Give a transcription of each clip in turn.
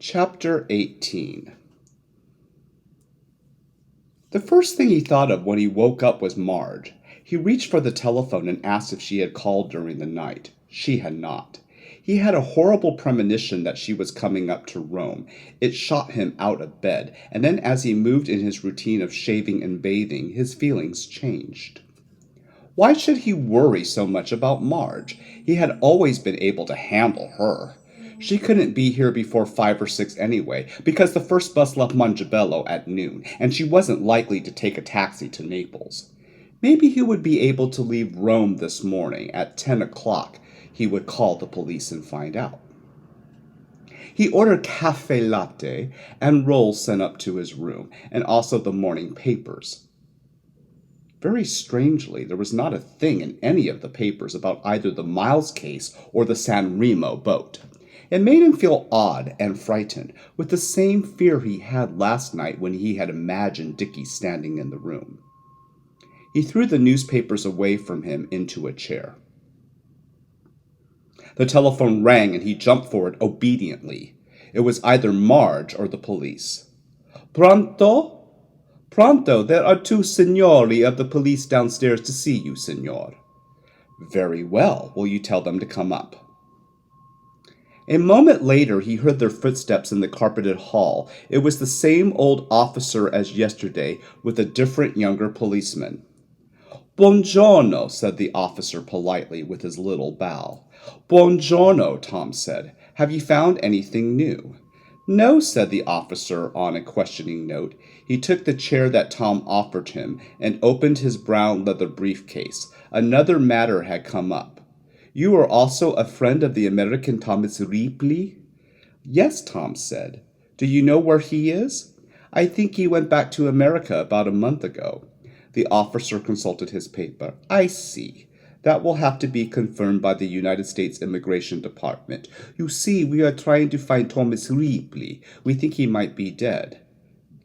Chapter 18. The first thing he thought of when he woke up was Marge. He reached for the telephone and asked if she had called during the night. She had not. He had a horrible premonition that she was coming up to Rome. It shot him out of bed, and then as he moved in his routine of shaving and bathing, his feelings changed. Why should he worry so much about Marge? He had always been able to handle her. She couldn't be here before 5 or 6 anyway, because the first bus left Mongebello at noon, and she wasn't likely to take a taxi to Naples. Maybe he would be able to leave Rome this morning at 10 o'clock. He would call the police and find out. He ordered cafe latte and rolls sent up to his room, and also the morning papers. Very strangely, there was not a thing in any of the papers about either the Miles case or the San Remo boat. It made him feel odd and frightened, with the same fear he had last night when he had imagined Dickie standing in the room. He threw the newspapers away from him into a chair. The telephone rang and he jumped for it obediently. It was either Marge or the police. "Pronto? Pronto, there are 2 signori of the police downstairs to see you, signor." "Very well. Will you tell them to come up?" A moment later he heard their footsteps in the carpeted hall. It was the same old officer as yesterday, with a different younger policeman. "Buongiorno," said the officer politely, with his little bow. "Buongiorno," Tom said. "Have you found anything new?" "No," said the officer on a questioning note. He took the chair that Tom offered him and opened his brown leather briefcase. Another matter had come up. "You are also a friend of the American Thomas Ripley?" "Yes," Tom said. "Do you know where he is?" "I think he went back to America about a month ago." The officer consulted his paper. "I see. That will have to be confirmed by the United States Immigration Department. You see, we are trying to find Thomas Ripley. We think he might be dead."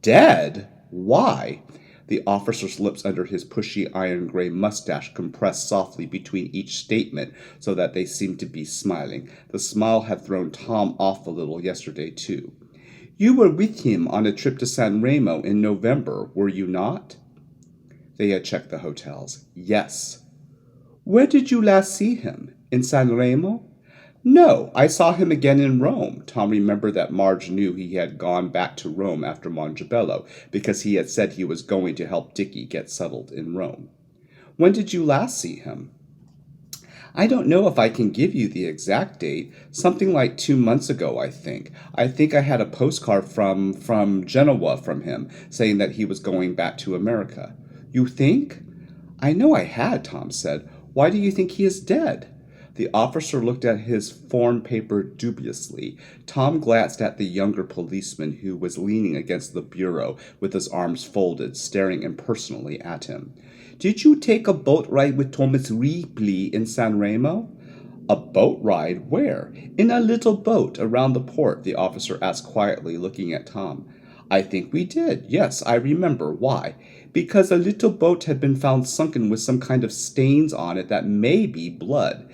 "Dead? Why?" The officer's lips under his pushy iron-gray mustache compressed softly between each statement so that they seemed to be smiling. The smile had thrown Tom off a little yesterday, too. "You were with him on a trip to San Remo in November, were you not?" They had checked the hotels. "Yes." "Where did you last see him? In San Remo?" "No, I saw him again in Rome." Tom remembered that Marge knew he had gone back to Rome after Mongebello, because he had said he was going to help Dickie get settled in Rome. "When did you last see him?" "I don't know if I can give you the exact date. Something like 2 months ago, I think. I think I had a postcard from Genoa from him, saying that he was going back to America." "You think?" "I know I had," Tom said. "Why do you think he is dead?" The officer looked at his form paper dubiously. Tom glanced at the younger policeman who was leaning against the bureau with his arms folded, staring impersonally at him. "Did you take a boat ride with Thomas Ripley in San Remo?" "A boat ride? Where?" "In a little boat around the port," the officer asked quietly, looking at Tom. "I think we did. Yes, I remember. Why?" "Because a little boat had been found sunken with some kind of stains on it that may be blood.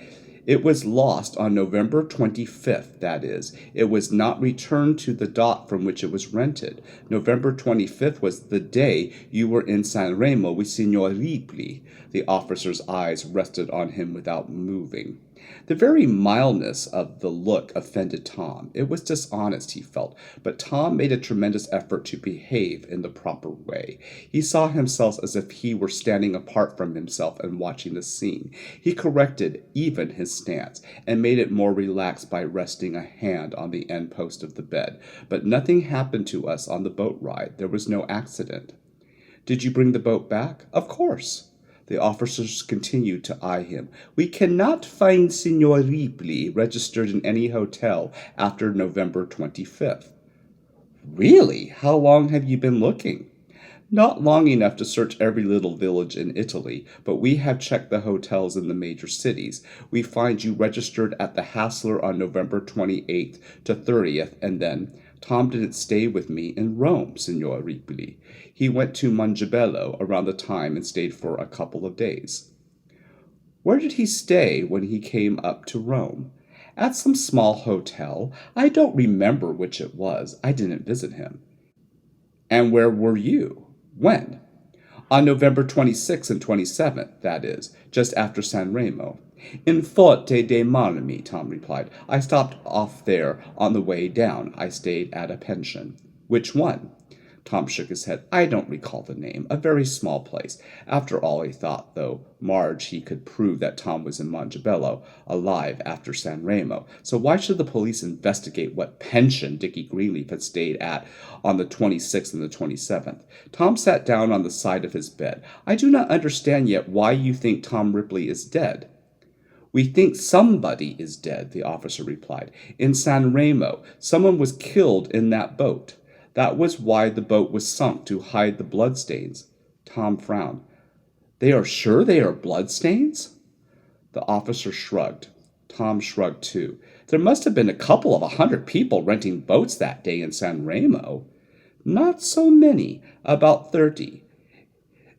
It was lost on November 25th, that is. It was not returned to the dock from which it was rented. November 25th was the day you were in San Remo with Signor Ripley." The officer's eyes rested on him without moving. The very mildness of the look offended Tom. It was dishonest, he felt, but Tom made a tremendous effort to behave in the proper way. He saw himself as if he were standing apart from himself and watching the scene. He corrected even his stance, and made it more relaxed by resting a hand on the end post of the bed. "But nothing happened to us on the boat ride. There was no accident." "Did you bring the boat back?" "Of course." The officers continued to eye him. "We cannot find Signor Ripley registered in any hotel after November 25th. "Really? How long have you been looking?" "Not long enough to search every little village in Italy, but we have checked the hotels in the major cities. We find you registered at the Hassler on November 28th to 30th, and then—" "Tom didn't stay with me in Rome, Signor Ripley. He went to Mongebello around the time and stayed for a couple of days." "Where did he stay when he came up to Rome?" At some small hotel. I don't remember which it was. I didn't visit him. And where were you? When? On November 26th and 27th, that is, just after San Remo. In Forte dei Marmi, Tom replied. I stopped off there on the way down. I stayed at a pension. Which one? Tom shook his head. I don't recall the name. A very small place. After all, he thought, though, Marge, he could prove that Tom was in Montebello, alive after San Remo. So why should the police investigate what pension Dickie Greenleaf had stayed at on the 26th and the 27th? Tom sat down on the side of his bed. I do not understand yet why you think Tom Ripley is dead. We think somebody is dead, the officer replied. In San Remo, someone was killed in that boat. That was why the boat was sunk, to hide the bloodstains. Tom frowned. They are sure they are bloodstains? The officer shrugged. Tom shrugged too. There must have been a couple of 100 people renting boats that day in San Remo. Not so many, about 30.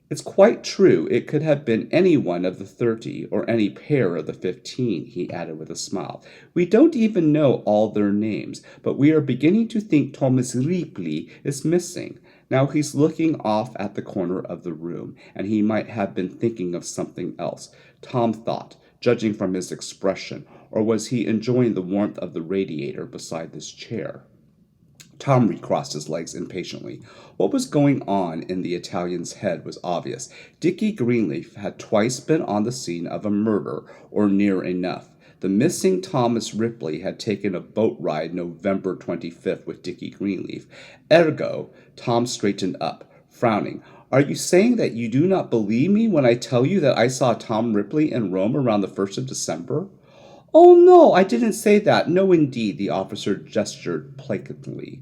It's quite true it could have been any one of the 30, or any pair of the 15, he added with a smile. We don't even know all their names, but we are beginning to think Thomas Ripley is missing. Now he's looking off at the corner of the room, and he might have been thinking of something else, Tom thought, judging from his expression, or was he enjoying the warmth of the radiator beside this chair? Tom recrossed his legs impatiently. What was going on in the Italian's head was obvious. Dickie Greenleaf had twice been on the scene of a murder, or near enough. The missing Thomas Ripley had taken a boat ride November 25th with Dickie Greenleaf. Ergo, Tom straightened up, frowning. Are you saying that you do not believe me when I tell you that I saw Tom Ripley in Rome around the 1st of December? Oh, no, I didn't say that. No, indeed, the officer gestured placantly.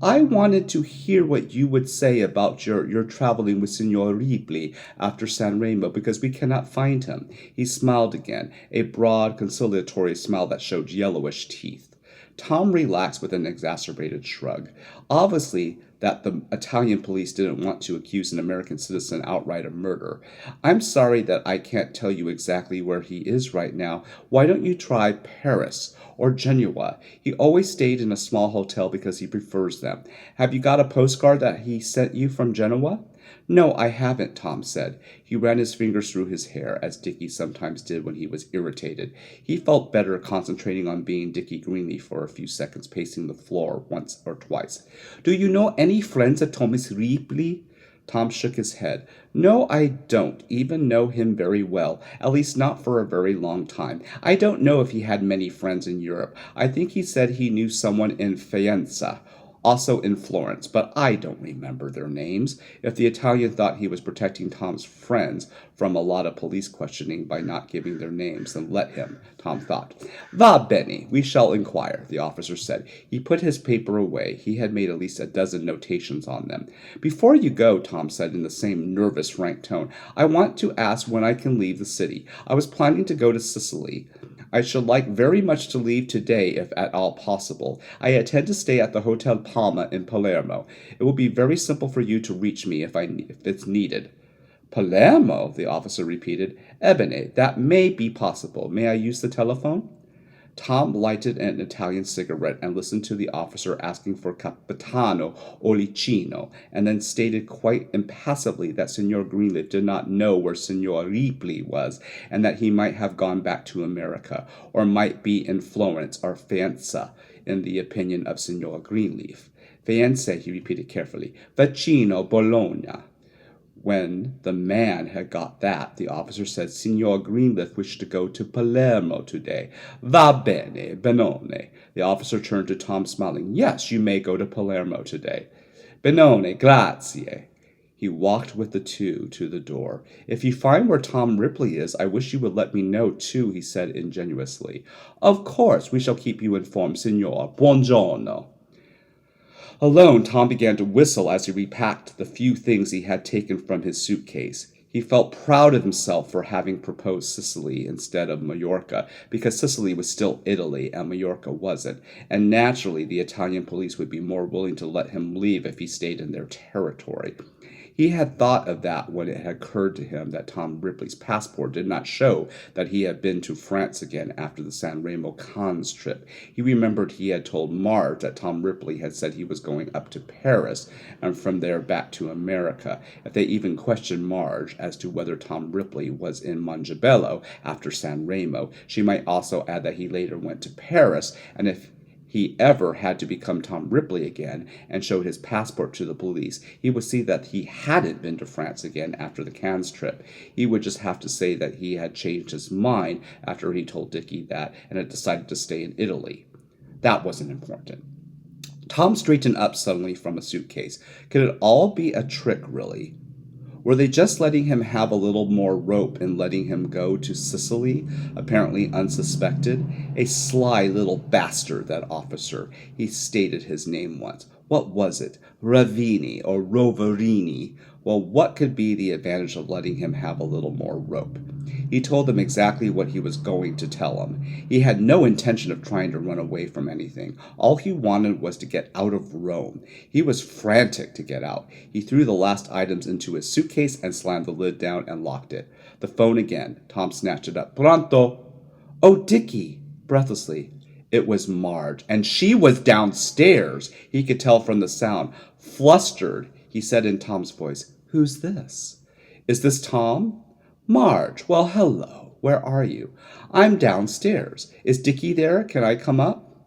I wanted to hear what you would say about your traveling with Signor Ripley after San Remo, because we cannot find him. He smiled again, a broad, conciliatory smile that showed yellowish teeth. Tom relaxed with an exacerbated shrug. Obviously, that the Italian police didn't want to accuse an American citizen outright of murder. I'm sorry that I can't tell you exactly where he is right now. Why don't you try Paris or Genoa? He always stayed in a small hotel because he prefers them. Have you got a postcard that he sent you from Genoa? No, I haven't, Tom said. He ran his fingers through his hair, as Dickie sometimes did when he was irritated. He felt better concentrating on being Dickie Greenleaf for a few seconds, pacing the floor once or twice. Do you know any friends of Thomas Ripley? Tom shook his head. No, I don't even know him very well, at least not for a very long time. I don't know if he had many friends in Europe. I think he said he knew someone in Faenza, also in Florence, but I don't remember their names. If the Italian thought he was protecting Tom's friends from a lot of police questioning by not giving their names, then let him, Tom thought. Va bene, we shall inquire, the officer said. He put his paper away. He had made at least a dozen notations on them. Before you go, Tom said in the same nervous, frank tone, I want to ask when I can leave the city. I was planning to go to Sicily. I should like very much to leave today, if at all possible. I intend to stay at the Hotel Palma in Palermo. It will be very simple for you to reach me if it's needed. Palermo, the officer repeated. Ebbene, that may be possible. May I use the telephone? Tom lighted an Italian cigarette and listened to the officer asking for Capitano Olicino, and then stated quite impassively that Signor Greenleaf did not know where Signor Ripley was, and that he might have gone back to America, or might be in Florence or Faenza, in the opinion of Signor Greenleaf. Faenza, he repeated carefully, vicino Bologna. When the man had got that, the officer said, Signor Greenleaf wished to go to Palermo today. Va bene, benone. The officer turned to Tom, smiling. Yes, you may go to Palermo today. Benone, grazie. He walked with the two to the door. If you find where Tom Ripley is, I wish you would let me know, too, he said ingenuously. Of course, we shall keep you informed, signor. Buongiorno. Alone, Tom began to whistle as he repacked the few things he had taken from his suitcase. He felt proud of himself for having proposed Sicily instead of Majorca, because Sicily was still Italy and Majorca wasn't, and naturally the Italian police would be more willing to let him leave if he stayed in their territory. He had thought of that when it had occurred to him that Tom Ripley's passport did not show that he had been to France again after the San Remo Cannes trip. He remembered he had told Marge that Tom Ripley had said he was going up to Paris and from there back to America. If they even questioned Marge as to whether Tom Ripley was in Mongebello after San Remo, she might also add that he later went to Paris, and if he ever had to become Tom Ripley again and show his passport to the police, he would see that he hadn't been to France again after the Cannes trip. He would just have to say that he had changed his mind after he told Dickie that and had decided to stay in Italy. That wasn't important. Tom straightened up suddenly from a suitcase. Could it all be a trick, really? Were they just letting him have a little more rope and letting him go to Sicily, apparently unsuspected? A sly little bastard, that officer. He stated his name once. What was it? Ravini or Roverini? Well, what could be the advantage of letting him have a little more rope? He told them exactly what he was going to tell them. He had no intention of trying to run away from anything. All he wanted was to get out of Rome. He was frantic to get out. He threw the last items into his suitcase and slammed the lid down and locked it. The phone again. Tom snatched it up. Pronto? Oh, Dickie! Breathlessly. It was Marge, and she was downstairs. He could tell from the sound. Flustered, he said in Tom's voice, "Who's this?" "Is this Tom?" "Marge, well, hello. Where are you?" "I'm downstairs. Is Dickie there? Can I come up?"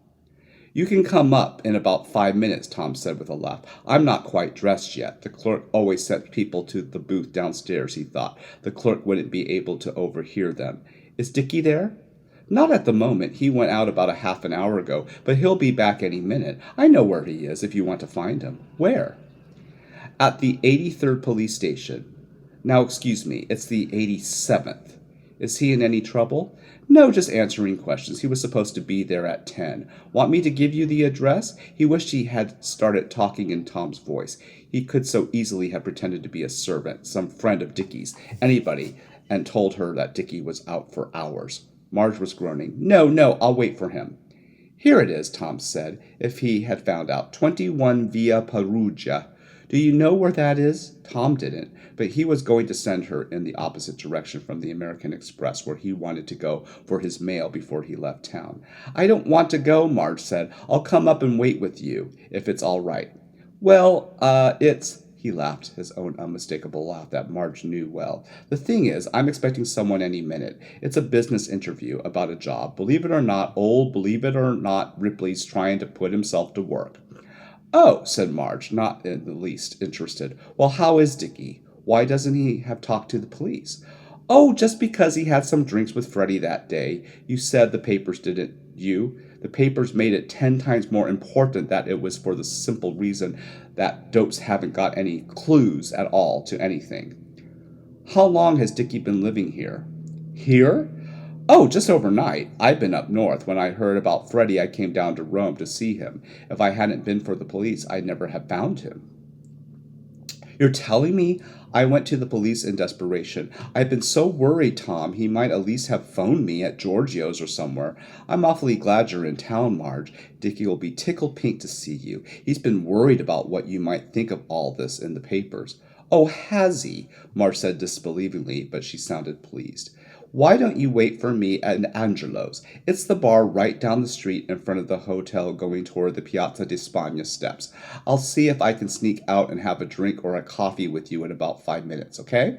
"You can come up in about 5 minutes," Tom said with a laugh. "I'm not quite dressed yet." The clerk always sent people to the booth downstairs, he thought. The clerk wouldn't be able to overhear them. "Is Dickie there?" "Not at the moment. He went out about a half an hour ago, but he'll be back any minute. I know where he is if you want to find him." "Where?" "At the 83rd police station. Now, excuse me, it's the 87th. Is he in any trouble?" "No, just answering questions. He was supposed to be there at 10. Want me to give you the address?" He wished he had started talking in Tom's voice. He could so easily have pretended to be a servant, some friend of Dickie's, anybody, and told her that Dickie was out for hours. Marge was groaning. No, I'll wait for him." "Here it is," Tom said, if he had found out. 21 Via Perugia. "Do you know where that is?" Tom didn't, but he was going to send her in the opposite direction from the American Express, where he wanted to go for his mail before he left town. "I don't want to go," Marge said. "I'll come up and wait with you, if it's all right." "Well, it's—" He laughed, his own unmistakable laugh that Marge knew well. "The thing is, I'm expecting someone any minute. It's a business interview about a job. Believe it or not, Ripley's trying to put himself to work." "Oh," said Marge, not in the least interested. "Well, how is Dickie? Why doesn't he have talked to the police?" "Oh, just because he had some drinks with Freddie that day. You said the papers didn't, you? The papers made it 10 times more important that it was for the simple reason that dopes haven't got any clues at all to anything." "How long has Dickie been living here?" "Here? Oh, just overnight. I've been up north. When I heard about Freddie, I came down to Rome to see him. If I hadn't been for the police, I'd never have found him." "You're telling me?" "I went to the police in desperation. I've been so worried, Tom. He might at least have phoned me at Giorgio's or somewhere. I'm awfully glad you're in town, Marge. Dickie will be tickled pink to see you. He's been worried about what you might think of all this in the papers." "Oh, has he?" Marge said disbelievingly, but she sounded pleased. "Why don't you wait for me at Angelo's? It's the bar right down the street in front of the hotel going toward the Piazza di Spagna steps. I'll see if I can sneak out and have a drink or a coffee with you in about 5 minutes, okay?"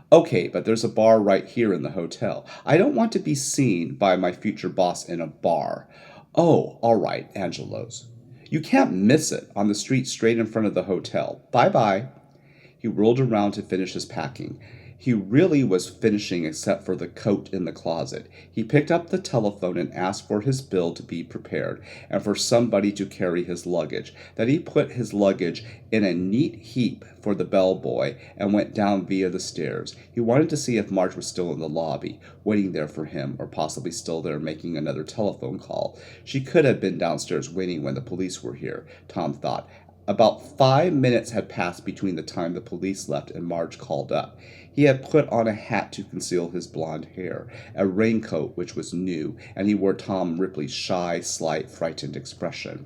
"Okay, but there's a bar right here in the hotel. I don't want to be seen by my future boss in a bar." "Oh, all right, Angelo's." "You can't miss it, on the street straight in front of the hotel. Bye-bye." He whirled around to finish his packing. He really was finishing except for the coat in the closet. He picked up the telephone and asked for his bill to be prepared, and for somebody to carry his luggage. Then he put his luggage in a neat heap for the bellboy and went down via the stairs. He wanted to see if Marge was still in the lobby, waiting there for him, or possibly still there making another telephone call. She could have been downstairs waiting when the police were here, Tom thought. About 5 minutes had passed between the time the police left and Marge called up. He had put on a hat to conceal his blonde hair, a raincoat which was new, and he wore Tom Ripley's shy, slight, frightened expression.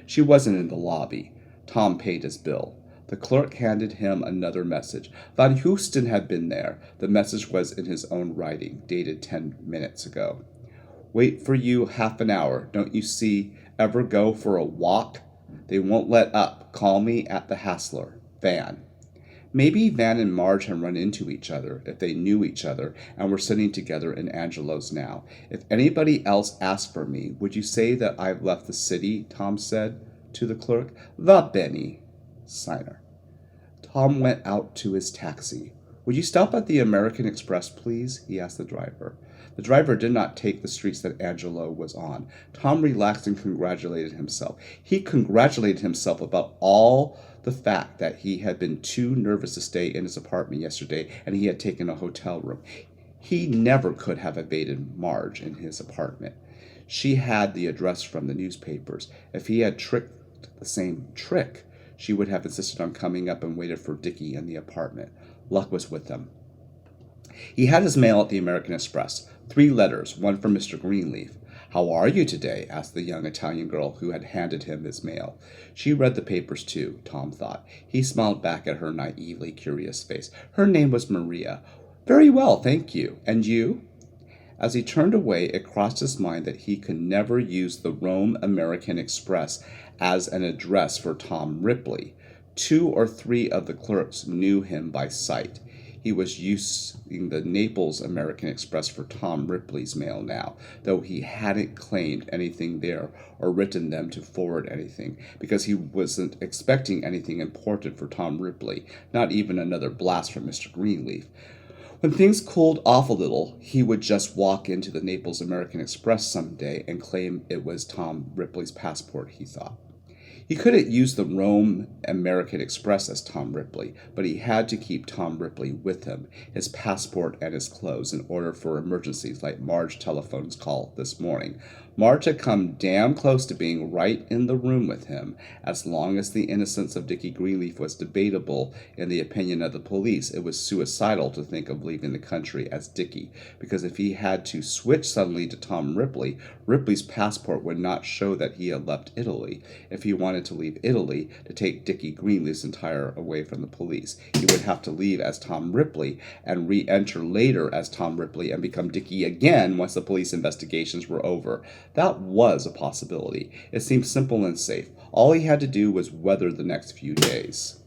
She wasn't in the lobby. Tom paid his bill. The clerk handed him another message. Van Houston had been there. The message was in his own writing, dated 10 minutes ago. Wait for you half an hour. Don't you see? Ever go for a walk? They won't let up. Call me at the Hassler. Van. Maybe Van and Marge had run into each other, if they knew each other, and were sitting together in Angelo's now. If anybody else asked for me, would you say that I've left the city? Tom said to the clerk. Va bene. Signer. Tom went out to his taxi. Would you stop at the American Express, please? He asked the driver. The driver did not take the streets that Angelo was on. Tom relaxed and congratulated himself. He congratulated himself about all the fact that he had been too nervous to stay in his apartment yesterday and he had taken a hotel room. He never could have evaded Marge in his apartment. She had the address from the newspapers. If he had tricked the same trick, she would have insisted on coming up and waited for Dickie in the apartment. Luck was with them. He had his mail at the American Express. 3 letters, one from Mr. Greenleaf. How are you today? Asked the young Italian girl who had handed him his mail. She read the papers too, Tom thought. He smiled back at her naively curious face. Her name was Maria. Very well, thank you. And you? As he turned away, it crossed his mind that he could never use the Rome American Express as an address for Tom Ripley. 2 or 3 of the clerks knew him by sight. He was using the Naples American Express for Tom Ripley's mail now, though he hadn't claimed anything there or written them to forward anything, because he wasn't expecting anything important for Tom Ripley, not even another blast from Mr. Greenleaf. When things cooled off a little, he would just walk into the Naples American Express some day and claim it was Tom Ripley's passport, he thought. He couldn't use the Rome American Express as Tom Ripley, but he had to keep Tom Ripley with him, his passport and his clothes, in order for emergencies like Marge's telephone call this morning. Marge had come damn close to being right in the room with him. As long as the innocence of Dickie Greenleaf was debatable in the opinion of the police, it was suicidal to think of leaving the country as Dickie, because if he had to switch suddenly to Tom Ripley, Ripley's passport would not show that he had left Italy. If he wanted to leave Italy to take Dickie Greenleaf's entire away from the police, he would have to leave as Tom Ripley and re-enter later as Tom Ripley and become Dickie again once the police investigations were over. That was a possibility. It seemed simple and safe. All he had to do was weather the next few days.